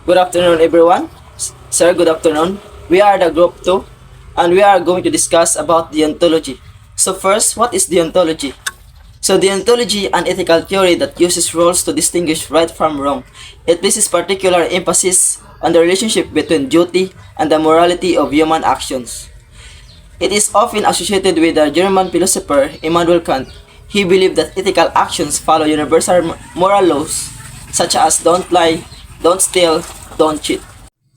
Good afternoon, everyone. Sir, good afternoon. We are the group 2 and we are going to discuss about deontology. So first, what is deontology? So deontology, an ethical theory that uses rules to distinguish right from wrong. It places particular emphasis on the relationship between duty and the morality of human actions. It is often associated with the German philosopher Immanuel Kant. He believed that ethical actions follow universal moral laws such as don't lie, don't steal, don't cheat.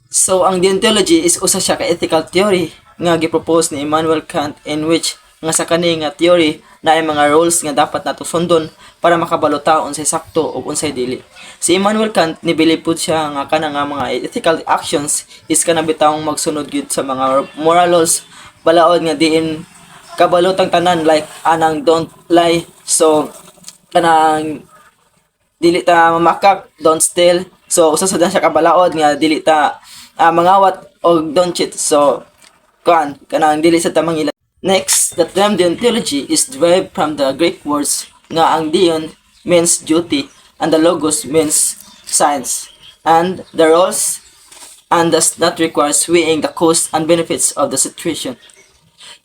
So ang deontology is usa siya ka ethical theory nga gipropose ni Immanuel Kant in which nga sa kani nga theory na ay mga rules nga dapat nato sundon para makabalo ta unsay sakto ug unsay dili. Si Immanuel Kant nibilib pud siya nga kana nga mga ethical actions is kana bitawng magsunod gyud sa mga moral laws balaod nga diin kabalotang tanan like anang don't lie, so kanang dili ta mamakak, don't steal, so usa sa siya kabalaod nga dili ta mangawat og don't cheat, so kanang dili sa tamang ila. Next, the term deontology is derived from the Greek words nga ang deon means duty and the logos means science, and the rules and does not require weighing the costs and benefits of the situation.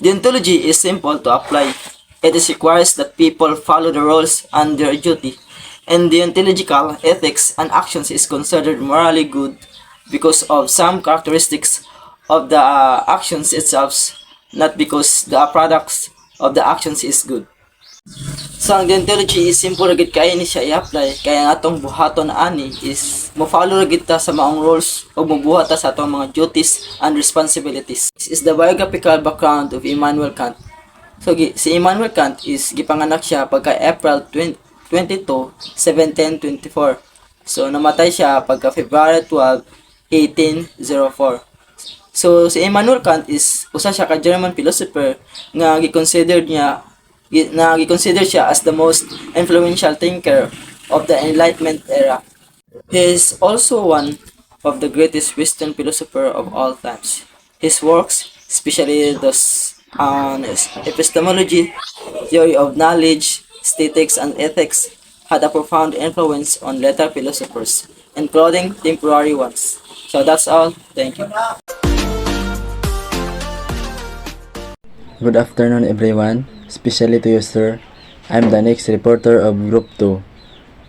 Deontology is simple to apply. It is requires that people follow the rules and their duty, and deontological ethics and actions is considered morally good because of some characteristics of the actions itself, not because the products of the actions is good. So ang deontology is simple ra gid kay ni siya i-apply, kaya ang atong buhaton ani is mo-follow ra gid ta sa maong rules o mobuhat ta sa atong mga duties and responsibilities. This is the biographical background of Immanuel Kant. So si Immanuel Kant is gipanganak siya pagka April 22, 1724. So namatay siya pagka February 12, 1804. So si Immanuel Kant is usa siya ka German philosopher nga gi-consider siya as the most influential thinker of the Enlightenment era. He is also one of the greatest Western philosopher of all times. His works, especially those on epistemology, theory of knowledge, aesthetics, and ethics, had a profound influence on later philosophers, including temporary ones. So that's all. Thank you. Good afternoon, everyone, especially to you, sir. I'm the next reporter of Group 2.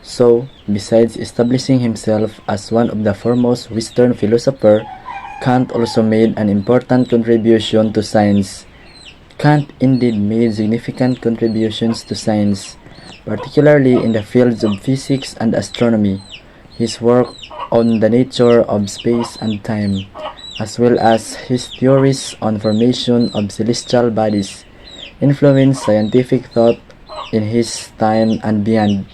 So, besides establishing himself as one of the foremost Western philosophers, Kant also made an important contribution to science. Kant indeed made significant contributions to science, particularly in the fields of physics and astronomy. His work on the nature of space and time, as well as his theories on formation of celestial bodies, influenced scientific thought in his time and beyond.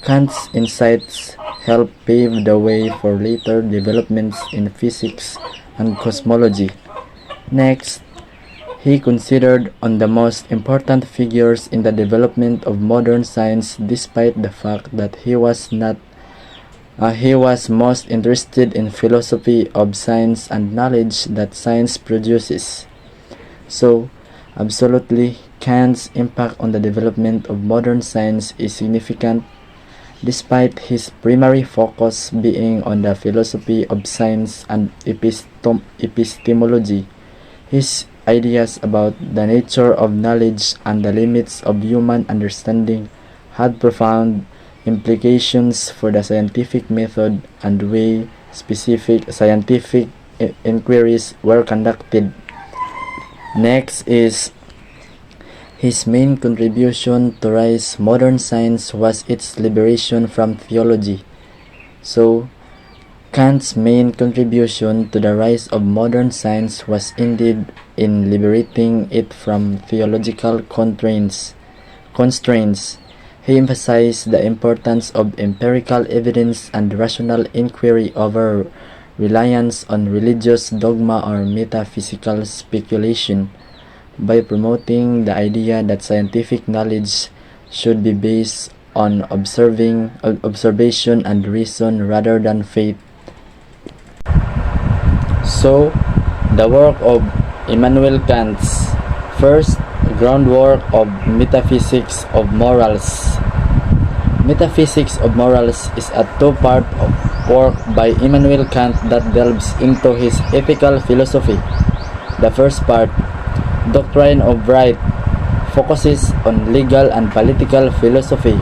Kant's insights helped pave the way for later developments in physics and cosmology. Next, he considered on the most important figures in the development of modern science, despite the fact that he was most interested in philosophy of science and knowledge that science produces. So, absolutely, Kant's impact on the development of modern science is significant, despite his primary focus being on the philosophy of science and epistemology. His ideas about the nature of knowledge and the limits of human understanding had profound implications for the scientific method and way specific scientific inquiries were conducted. Next is his main contribution to rise modern science was its liberation from theology. So, Kant's main contribution to the rise of modern science was indeed in liberating it from theological constraints. He emphasized the importance of empirical evidence and rational inquiry over reliance on religious dogma or metaphysical speculation, by promoting the idea that scientific knowledge should be based on observation and reason rather than faith. So, the work of Immanuel Kant's first groundwork of metaphysics of morals. Metaphysics of morals is a two-part work by Immanuel Kant that delves into his ethical philosophy. The first part, Doctrine of Right, focuses on legal and political philosophy,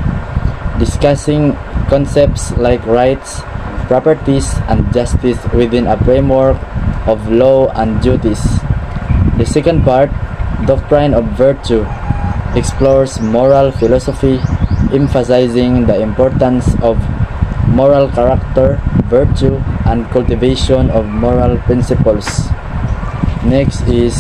discussing concepts like rights, properties, and justice within a framework of law and duties. The second part, Doctrine of Virtue, explores moral philosophy, emphasizing the importance of moral character, virtue, and cultivation of moral principles. Next is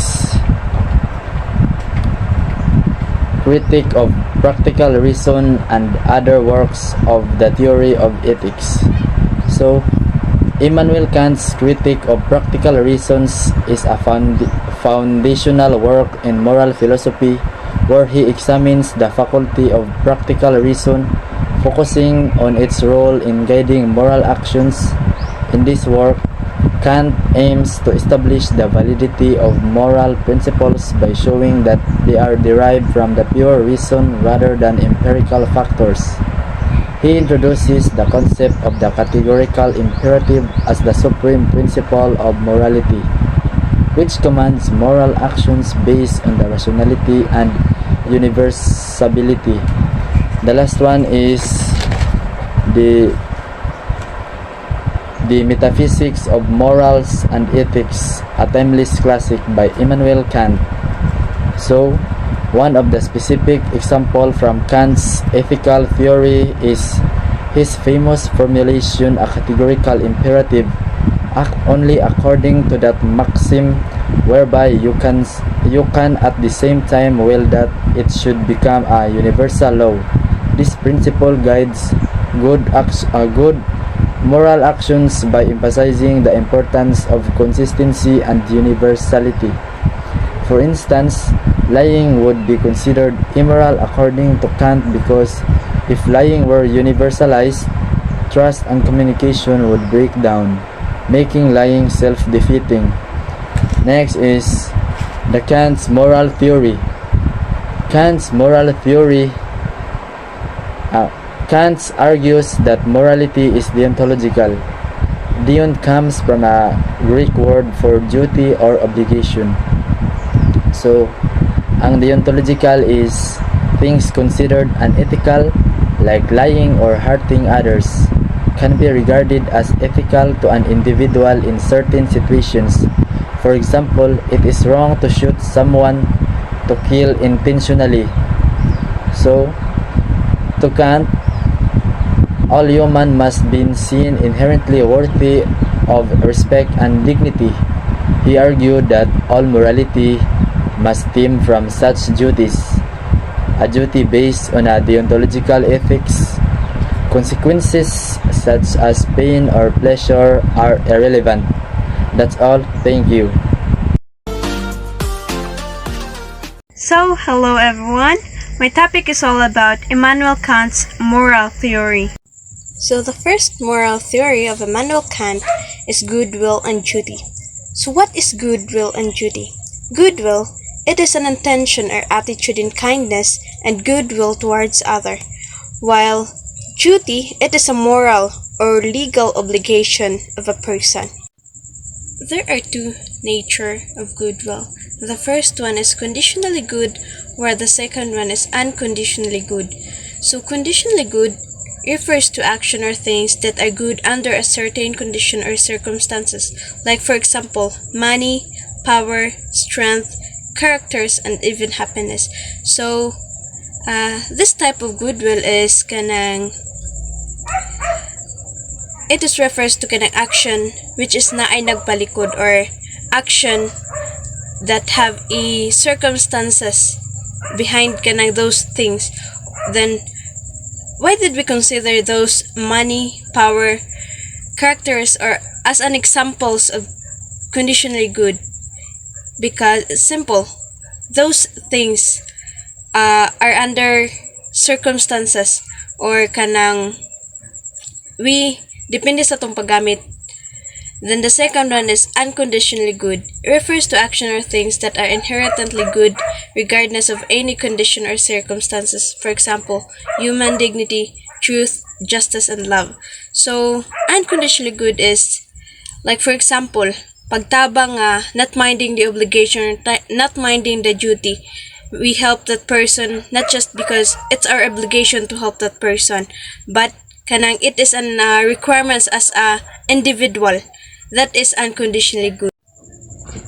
Critique of Practical Reason and other works of the theory of ethics. So, Immanuel Kant's Critique of Practical Reasons is a foundational work in moral philosophy where he examines the faculty of practical reason, focusing on its role in guiding moral actions. In this work, Kant aims to establish the validity of moral principles by showing that they are derived from the pure reason rather than empirical factors. He introduces the concept of the categorical imperative as the supreme principle of morality, which commands moral actions based on the rationality and universality. The last one is the Metaphysics of Morals and Ethics, a timeless classic by Immanuel Kant. So, one of the specific examples from Kant's ethical theory is his famous formulation, a categorical imperative, act only according to that maxim, whereby you can at the same time will that it should become a universal law. This principle guides good moral actions by emphasizing the importance of consistency and universality. For instance, lying would be considered immoral according to Kant because if lying were universalized, trust and communication would break down, making lying self-defeating. Next is the Kant's moral theory. Kant's moral theory Kant argues that morality is deontological. Deon comes from a Greek word for duty or obligation. So, ang deontological is things considered unethical, like lying or hurting others, can be regarded as ethical to an individual in certain situations. For example, it is wrong to shoot someone to kill intentionally. So, to Kant, all human must be seen inherently worthy of respect and dignity. He argued that all morality must stem from such duties. A duty based on a deontological ethics, consequences such as pain or pleasure are irrelevant. That's all. Thank you. So, hello everyone. My topic is all about Immanuel Kant's moral theory. So, the first moral theory of Immanuel Kant is goodwill and duty. So, what is goodwill and duty? Goodwill, it is an intention or attitude in kindness and goodwill towards other, while duty, it is a moral or legal obligation of a person. There are two natures of goodwill. The first one is conditionally good, while the second one is unconditionally good. So, conditionally good refers to action or things that are good under a certain condition or circumstances, like for example, money, power, strength, characters, and even happiness. So, this type of goodwill is it is refers to kanang action which is na ay nagpalikod, or action that have a circumstances behind kanang those things. Then why did we consider those money, power, characters or as an examples of conditionally good? Because simple, those things are under circumstances or kanang we depende sa tong paggamit. Then the second one is unconditionally good. It refers to action or things that are inherently good regardless of any condition or circumstances. For example, human dignity, truth, justice, and love. So, unconditionally good is, like for example, pagtabang not minding the obligation, not minding the duty. We help that person not just because it's our obligation to help that person, but kanang it is an requirements as a individual. That is unconditionally good.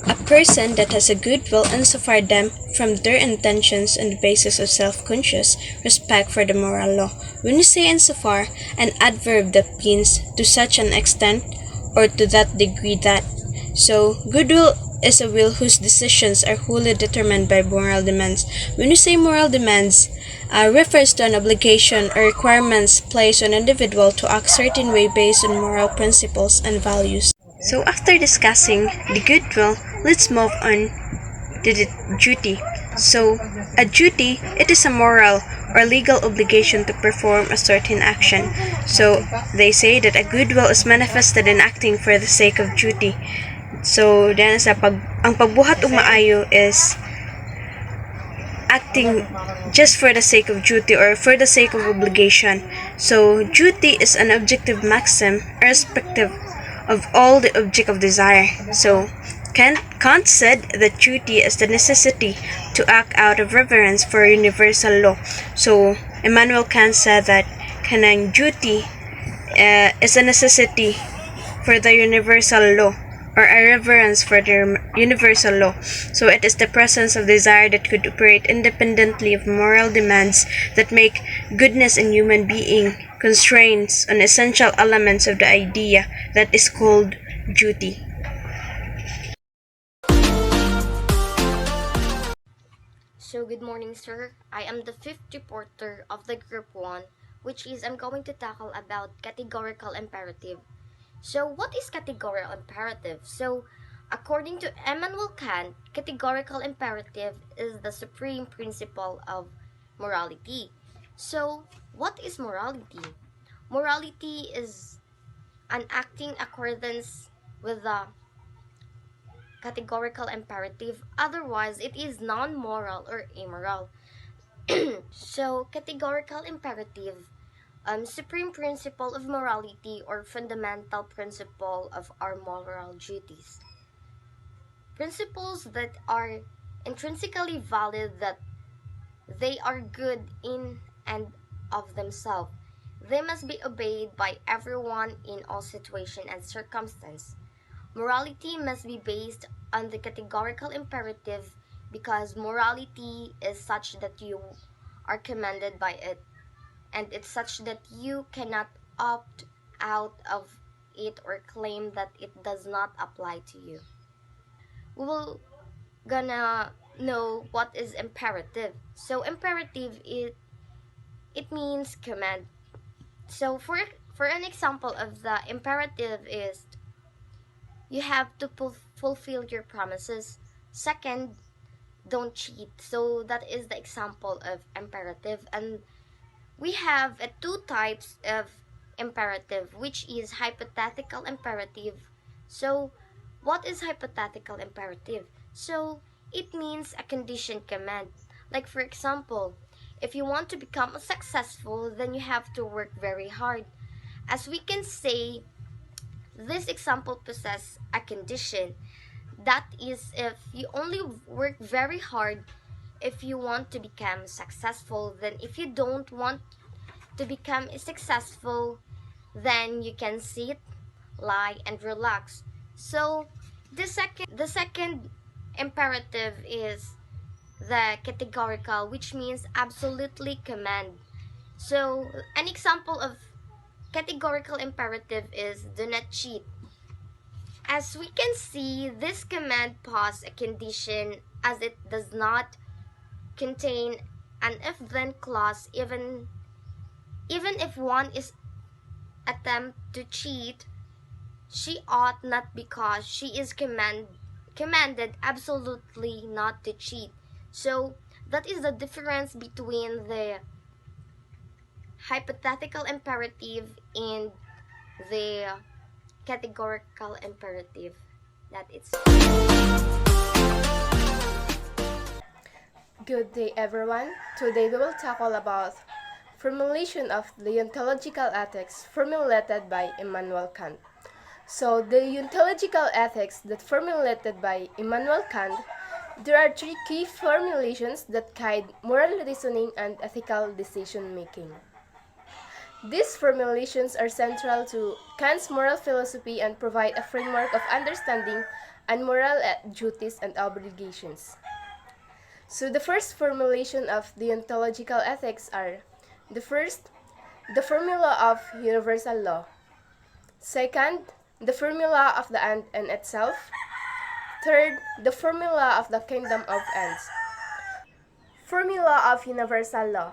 A person that has a good will insofar them from their intentions on the basis of self-conscious respect for the moral law. When you say insofar, an adverb that means to such an extent or to that degree that. So, goodwill is a will whose decisions are wholly determined by moral demands. When you say moral demands, refers to an obligation or requirements placed on an individual to act certain way based on moral principles and values. So after discussing the goodwill, let's move on to the duty. So a duty, it is a moral or legal obligation to perform a certain action. So they say that a goodwill is manifested in acting for the sake of duty. So then ang pagbuhat og maayo is acting just for the sake of duty or for the sake of obligation. So duty is an objective maxim irrespective of all the object of desire. So Kant said that duty is the necessity to act out of reverence for universal law. So Immanuel Kant said that kanang duty is a necessity for the universal law or a reverence for the universal law. So it is the presence of desire that could operate independently of moral demands that make goodness in human being constraints on essential elements of the idea that is called duty. So good morning, sir. I am the fifth reporter of the Group 1, which is I'm going to tackle about categorical imperative. So what is categorical imperative? So according to Immanuel Kant, categorical imperative is the supreme principle of morality. So what is morality? Morality is an acting accordance with the categorical imperative, otherwise it is non-moral or immoral. So categorical imperative, supreme principle of morality or fundamental principle of our moral duties, principles that are intrinsically valid, that they are good in and of themselves. They must be obeyed by everyone in all situation and circumstance. Morality must be based on the categorical imperative because morality is such that you are commanded by it, and it's such that you cannot opt out of it or claim that it does not apply to you. We will gonna know what is imperative. So imperative, it means command. So for an example of the imperative is you have to fulfill your promises. Second, don't cheat. So that is the example of imperative. And we have two types of imperative, which is hypothetical imperative. So what is hypothetical imperative? So it means a conditioned command. Like for example, if you want to become successful, then you have to work very hard. As we can say, this example possesses a condition. That is, if you only work very hard if you want to become successful, then if you don't want to become successful, then you can sit, lie, and relax. So the second imperative is the categorical, which means absolutely command. So an example of categorical imperative is do not cheat. As we can see, this command poses a condition as it does not contain an if-then clause. Even if one is attempt to cheat, she ought not, because she is commanded absolutely not to cheat. So that is the difference between the hypothetical imperative and the categorical imperative. That it's Good day everyone. Today we will tackle about formulation of the deontological ethics formulated by Immanuel Kant. So, the deontological ethics that formulated by Immanuel Kant, there are three key formulations that guide moral reasoning and ethical decision making. These formulations are central to Kant's moral philosophy and provide a framework of understanding and moral duties and obligations. So the first formulation of the ontological ethics are: the first, the formula of universal law; second, the formula of the end in itself; third, the formula of the kingdom of ends. Formula of universal law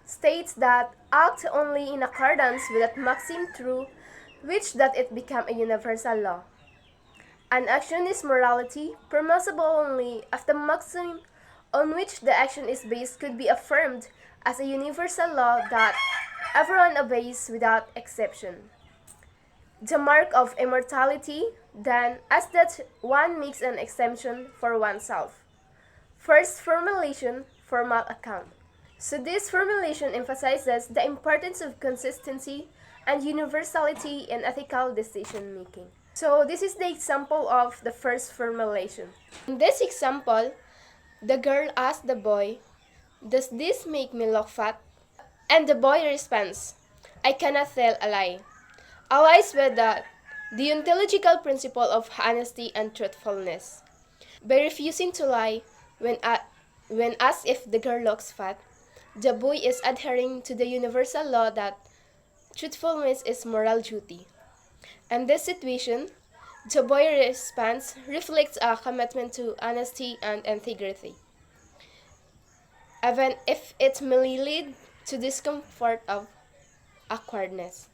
states that act only in accordance with that maxim through which that it become a universal law. An action is morality, permissible only if the maxim on which the action is based could be affirmed as a universal law that everyone obeys without exception. The mark of immortality, then, is that one makes an exemption for oneself. First formulation, formal account. So this formulation emphasizes the importance of consistency and universality in ethical decision making. So this is the example of the first formulation. In this example, the girl asked the boy, "Does this make me look fat?" And the boy responds, "I cannot tell a lie." Allies with the deontological principle of honesty and truthfulness. By refusing to lie when asked if the girl looks fat, the boy is adhering to the universal law that truthfulness is moral duty. In this situation, the boy's response reflects a commitment to honesty and integrity, even if it may lead to discomfort of awkwardness.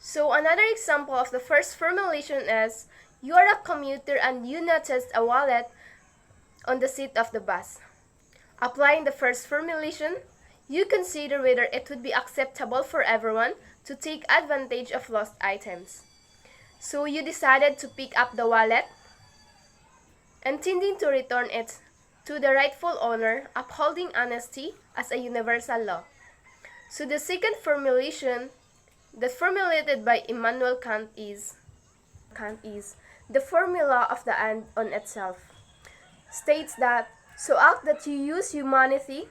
So another example of the first formulation is: you are a commuter and you noticed a wallet on the seat of the bus. Applying the first formulation, you consider whether it would be acceptable for everyone to take advantage of lost items. So you decided to pick up the wallet, intending to return it to the rightful owner, upholding honesty as a universal law. So the second formulation that formulated by Immanuel Kant is the formula of the end on itself. States that, so act that you use humanity,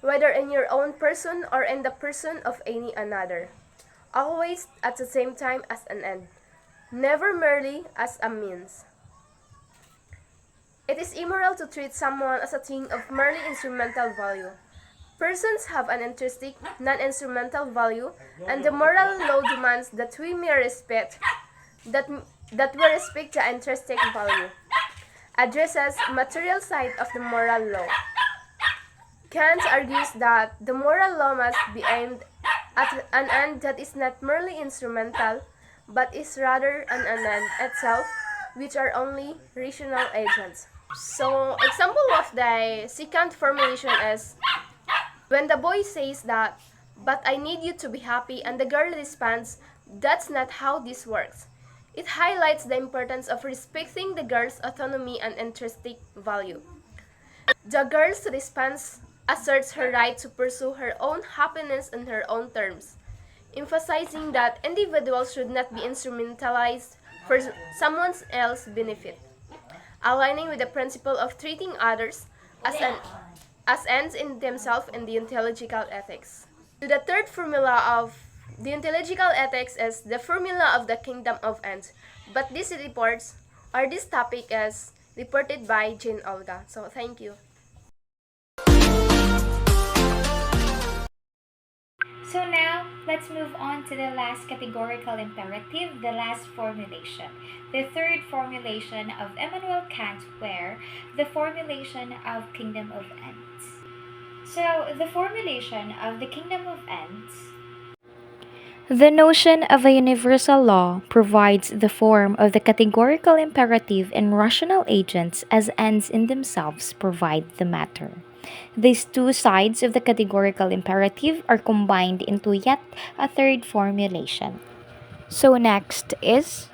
whether in your own person or in the person of any another, always at the same time as an end, never merely as a means. It is immoral to treat someone as a thing of merely instrumental value. Persons have an intrinsic, non-instrumental value, and the moral law demands that we may respect that we respect the intrinsic value. Addresses material side of the moral law. Kant argues that the moral law must be aimed at an end that is not merely instrumental, but is rather an end itself, which are only rational agents. So, example of the second formulation is when the boy says that, "But I need you to be happy," and the girl responds, "That's not how this works." It highlights the importance of respecting the girl's autonomy and intrinsic value. The girl's response asserts her right to pursue her own happiness on her own terms, emphasizing that individuals should not be instrumentalized for someone else's benefit, aligning with the principle of treating others as ends in themselves in deontological ethics. The third formula of deontological ethics is the formula of the kingdom of ends, but this topic is reported by Jane Olga. So thank you. So now, let's move on to the last categorical imperative, the last formulation, the third formulation of Immanuel Kant, where the formulation of kingdom of ends. So, the formulation of the kingdom of ends. The notion of a universal law provides the form of the categorical imperative, and rational agents as ends in themselves provide the matter. These two sides of the categorical imperative are combined into yet a third formulation. So next is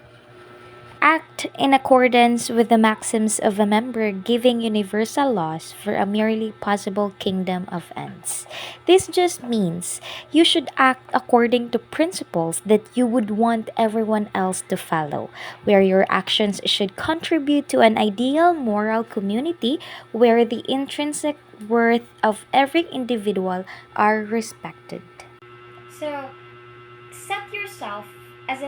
act in accordance with the maxims of a member giving universal laws for a merely possible kingdom of ends. This just means you should act according to principles that you would want everyone else to follow, where your actions should contribute to an ideal moral community where the intrinsic worth of every individual are respected. So, set yourself as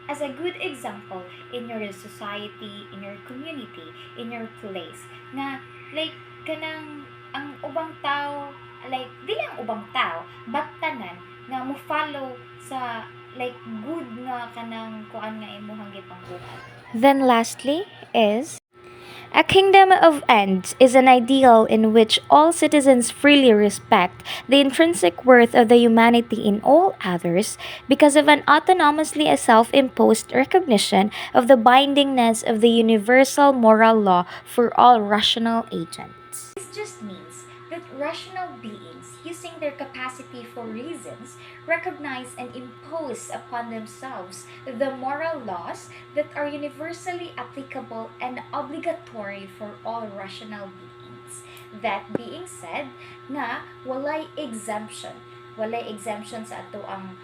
as a good example in your society, in your community, in your place. Nga, like, kanang, ang ubang tao, like, di lang ubang tao, but tanan, nga mo follow sa, like, good nga kanang kuan nga imuhang gipangbuhat. Then, lastly, is a kingdom of ends is an ideal in which all citizens freely respect the intrinsic worth of the humanity in all others because of an autonomously self imposed recognition of the bindingness of the universal moral law for all rational agents. This just means that rational beings, using their capacity for reasons, recognize and impose upon themselves the moral laws that are universally applicable and obligatory for all rational beings. That being said, nga walay exemption. Walay exemption sa ato ang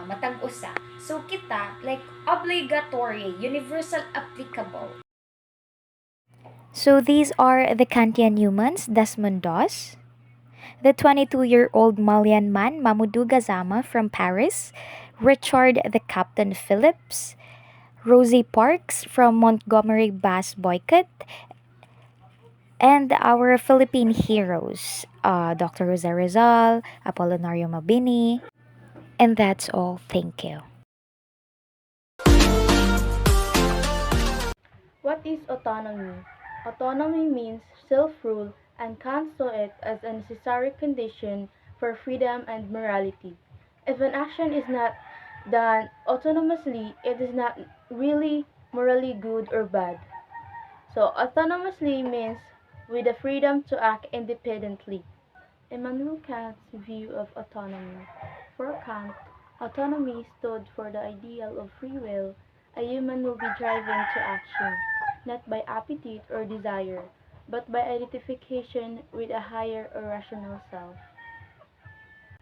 matag usa. So kita, like, obligatory, universal applicable. So these are the Kantian humans, Desmond Doss, the 22-year-old Malian man, Mamoudou Gazama from Paris, Richard the Captain Phillips, Rosie Parks from Montgomery Bass Boycott, and our Philippine heroes, Dr. Jose Rizal, Apolinario Mabini. And that's all. Thank you. What is autonomy? Autonomy means self-rule, and Kant saw it as a necessary condition for freedom and morality. If an action is not done autonomously, it is not really morally good or bad. So autonomously means with the freedom to act independently. Immanuel Kant's view of autonomy. For Kant, autonomy stood for the ideal of free will. A human will be driven to action, not by appetite or desire, but by identification with a higher or rational self.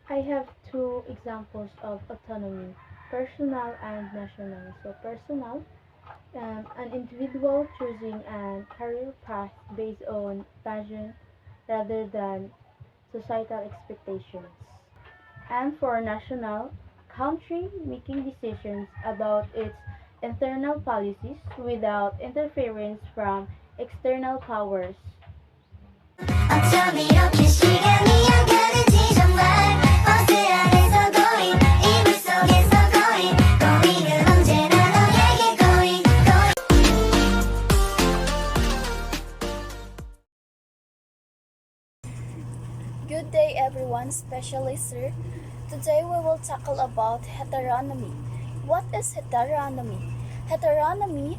I have two examples of autonomy, personal and national. So personal, an individual choosing a career path based on passion rather than societal expectations. And for national, country making decisions about its internal policies without interference from external powers. 어쩜 이렇게 시간이 안 가는지 정말 버스 안에서 고인 이불 속에서 고인은 언제나 너에게 고인. Good day everyone, especially sir. Today we will tackle about heteronomy. What is heteronomy? Heteronomy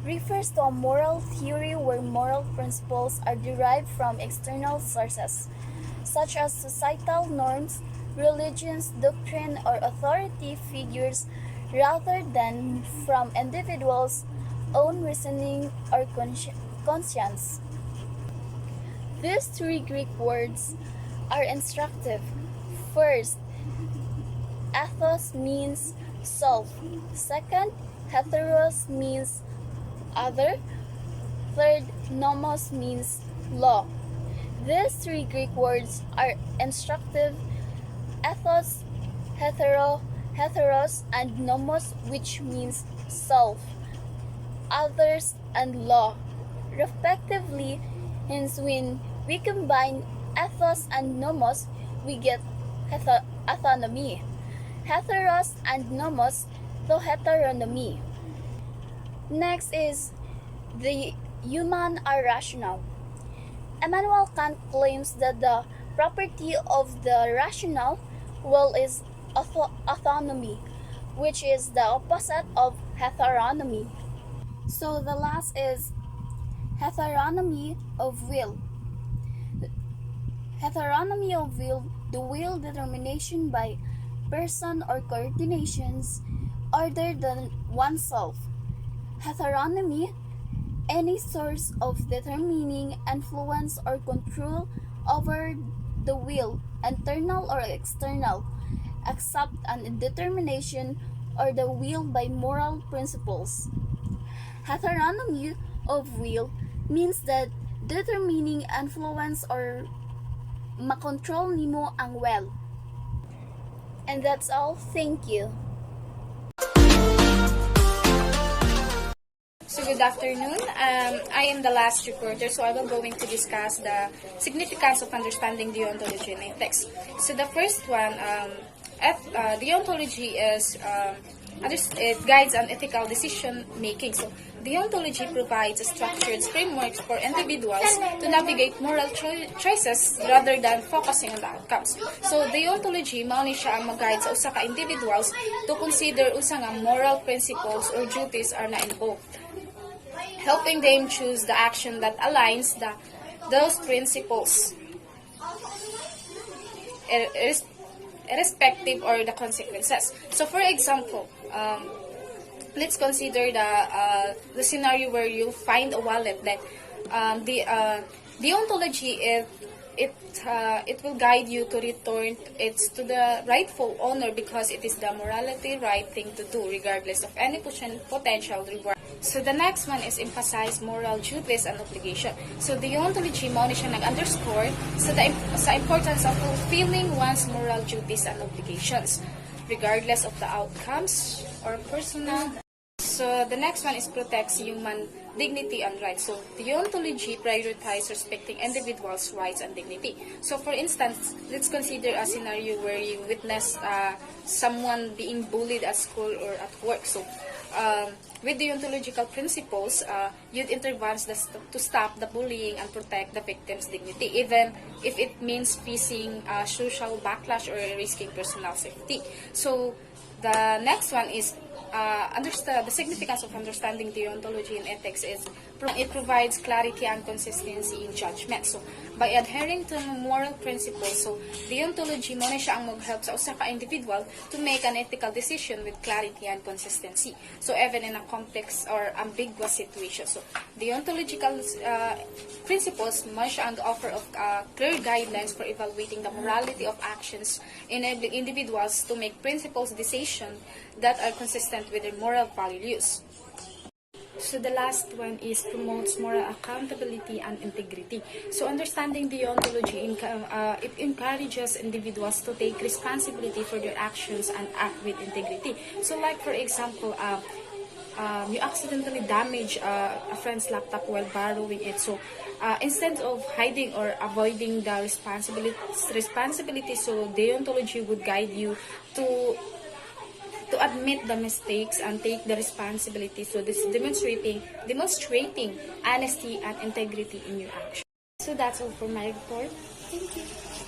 refers to a moral theory where moral principles are derived from external sources, such as societal norms, religions, doctrine, or authority figures, rather than from individuals' own reasoning or conscience. These three Greek words are instructive. First, ethos means self. Second, heteros means other. Third, nomos means law. These three Greek words are instructive: ethos, heteros, and nomos, which means self, others, and law, respectively. Hence, when we combine ethos and nomos, we get autonomy. Heteros and nomos to heteronomy. Next is the human are rational. Immanuel Kant claims that the property of the rational will is autonomy, which is the opposite of heteronomy. So the last is heteronomy of will. Heteronomy of will, the will determination by person or coordinations other than oneself. Heteronomy, any source of determining influence or control over the will, internal or external, except an determination or the will by moral principles. Heteronomy of will means that determining influence or makontrol nimo ang will. And that's all. Thank you. So good afternoon. I am the last reporter, so I will going to discuss the significance of understanding deontology and ethics. So the first one, deontology is it guides an ethical decision making. So deontology provides a structured framework for individuals to navigate moral choices rather than focusing on the outcomes. So deontology mao ni siya ang mag-guide sa usa ka individuals to consider unsa nga moral principles or duties are na involved, helping them choose the action that aligns those principles, irrespective or the consequences. So, for example, let's consider the scenario where you find a wallet that the deontology it will guide you to return it to the rightful owner because it is the morality right thing to do regardless of any potential reward. So the next one is emphasize moral duties and obligation. So deontology mao ni siya nag-underscore sa importance of fulfilling one's moral duties and obligations regardless of the outcomes or personal. So the next one is protects human dignity and rights. So deontology prioritizes respecting individuals' rights and dignity. So for instance, let's consider a scenario where you witness someone being bullied at school or at work. So with deontological principles, you'd intervene to stop the bullying and protect the victim's dignity, even if it means facing social backlash or risking personal safety. So the next one is understand the significance of understanding deontology and ethics is it provides clarity and consistency in judgment. So by adhering to moral principles, so deontology mo na siya ang mag-help sa usa ka individual to make an ethical decision with clarity and consistency. So even in a complex or ambiguous situation. So deontological principles mo siya ang offer of clear guidelines for evaluating the morality of actions, enabling individuals to make principles decisions that are consistent with their moral values. So the last one is promotes moral accountability and integrity. So understanding deontology, it encourages individuals to take responsibility for their actions and act with integrity. So like for example, you accidentally damage a friend's laptop while borrowing it. So instead of hiding or avoiding the responsibility, so deontology would guide you to admit the mistakes and take the responsibility. So this is demonstrating honesty and integrity in your action. So that's all for my report. Thank you.